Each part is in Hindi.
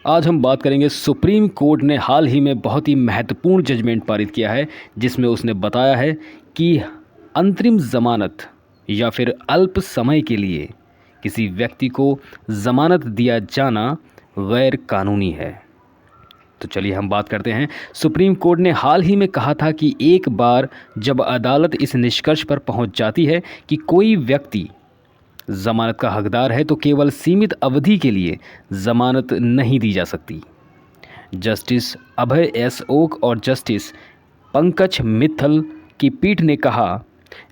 आज हम बात करेंगे सुप्रीम कोर्ट ने हाल ही में बहुत ही महत्वपूर्ण जजमेंट पारित किया है, जिसमें उसने बताया है कि अंतरिम ज़मानत या फिर अल्प समय के लिए किसी व्यक्ति को ज़मानत दिया जाना गैर कानूनी है। तो चलिए हम बात करते हैं। सुप्रीम कोर्ट ने हाल ही में कहा था कि एक बार जब अदालत इस निष्कर्ष पर पहुंच जाती है कि कोई व्यक्ति ज़मानत का हकदार है तो केवल सीमित अवधि के लिए ज़मानत नहीं दी जा सकती। जस्टिस अभय एस ओक और जस्टिस पंकज मित्तल की पीठ ने कहा,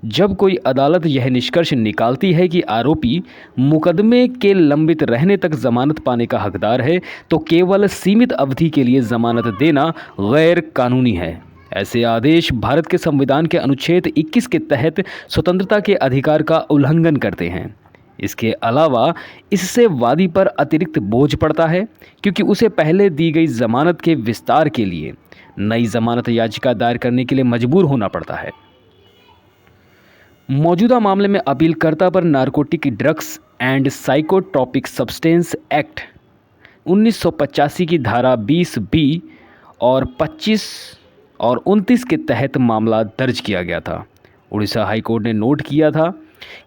जब कोई अदालत यह निष्कर्ष निकालती है कि आरोपी मुकदमे के लंबित रहने तक ज़मानत पाने का हकदार है तो केवल सीमित अवधि के लिए ज़मानत देना गैर कानूनी है। ऐसे आदेश भारत के संविधान के अनुच्छेद 21 के तहत स्वतंत्रता के अधिकार का उल्लंघन करते हैं। इसके अलावा इससे वादी पर अतिरिक्त बोझ पड़ता है, क्योंकि उसे पहले दी गई ज़मानत के विस्तार के लिए नई ज़मानत याचिका दायर करने के लिए मजबूर होना पड़ता है। मौजूदा मामले में अपीलकर्ता पर narcotic drugs and psychotropic substance act 1985 की धारा 20B और 25 और 29 के तहत मामला दर्ज किया गया था। उड़ीसा हाईकोर्ट ने नोट किया था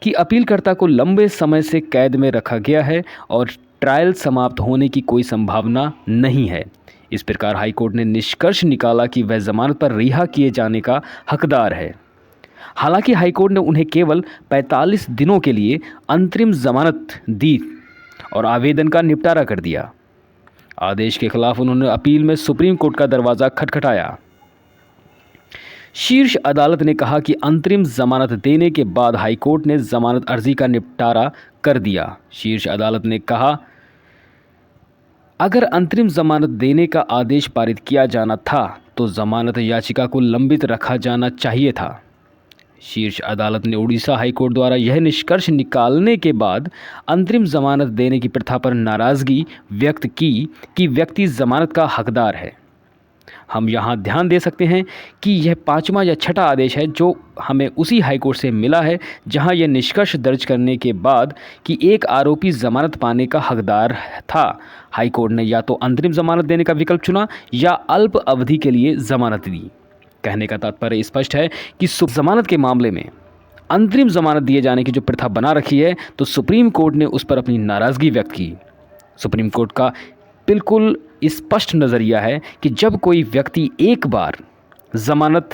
कि अपीलकर्ता को लंबे समय से कैद में रखा गया है और ट्रायल समाप्त होने की कोई संभावना नहीं है। इस प्रकार हाईकोर्ट ने निष्कर्ष निकाला कि वह जमानत पर रिहा किए जाने का हकदार है। हालांकि हाईकोर्ट ने उन्हें केवल 45 दिनों के लिए अंतरिम जमानत दी और आवेदन का निपटारा कर दिया। आदेश के खिलाफ उन्होंने अपील में सुप्रीम कोर्ट का दरवाज़ा खटखटाया। शीर्ष अदालत ने कहा कि अंतरिम जमानत देने के बाद हाईकोर्ट ने जमानत अर्जी का निपटारा कर दिया। शीर्ष अदालत ने कहा, अगर अंतरिम जमानत देने का आदेश पारित किया जाना था तो जमानत याचिका को लंबित रखा जाना चाहिए था। शीर्ष अदालत ने उड़ीसा हाईकोर्ट द्वारा यह निष्कर्ष निकालने के बाद अंतरिम जमानत देने की प्रथा पर नाराज़गी व्यक्त की कि व्यक्ति जमानत का हकदार है। हम यहाँ ध्यान दे सकते हैं कि यह 5वां या 6ठा आदेश है जो हमें उसी हाईकोर्ट से मिला है, जहाँ यह निष्कर्ष दर्ज करने के बाद कि एक आरोपी जमानत पाने का हकदार था, हाईकोर्ट ने या तो अंतरिम जमानत देने का विकल्प चुना या अल्प अवधि के लिए जमानत दी। कहने का तात्पर्य स्पष्ट है कि जमानत के मामले में अंतरिम जमानत दिए जाने की जो प्रथा बना रखी है, तो सुप्रीम कोर्ट ने उस पर अपनी नाराज़गी व्यक्त की। सुप्रीम कोर्ट का बिल्कुल स्पष्ट नज़रिया है कि जब कोई व्यक्ति एक बार ज़मानत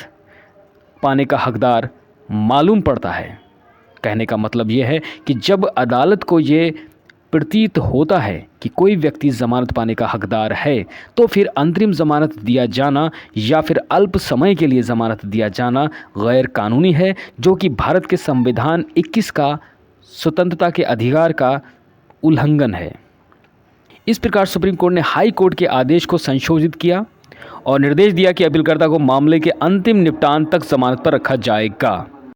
पाने का हकदार मालूम पड़ता है, कहने का मतलब यह है कि जब अदालत को ये प्रतीत होता है कि कोई व्यक्ति ज़मानत पाने का हकदार है, तो फिर अंतरिम ज़मानत दिया जाना या फिर अल्प समय के लिए ज़मानत दिया जाना गैर कानूनी है, जो कि भारत के संविधान 21 का स्वतंत्रता के अधिकार का उल्लंघन है। इस प्रकार सुप्रीम कोर्ट ने हाई कोर्ट के आदेश को संशोधित किया और निर्देश दिया कि अपीलकर्ता को मामले के अंतिम निपटान तक जमानत पर रखा जाएगा।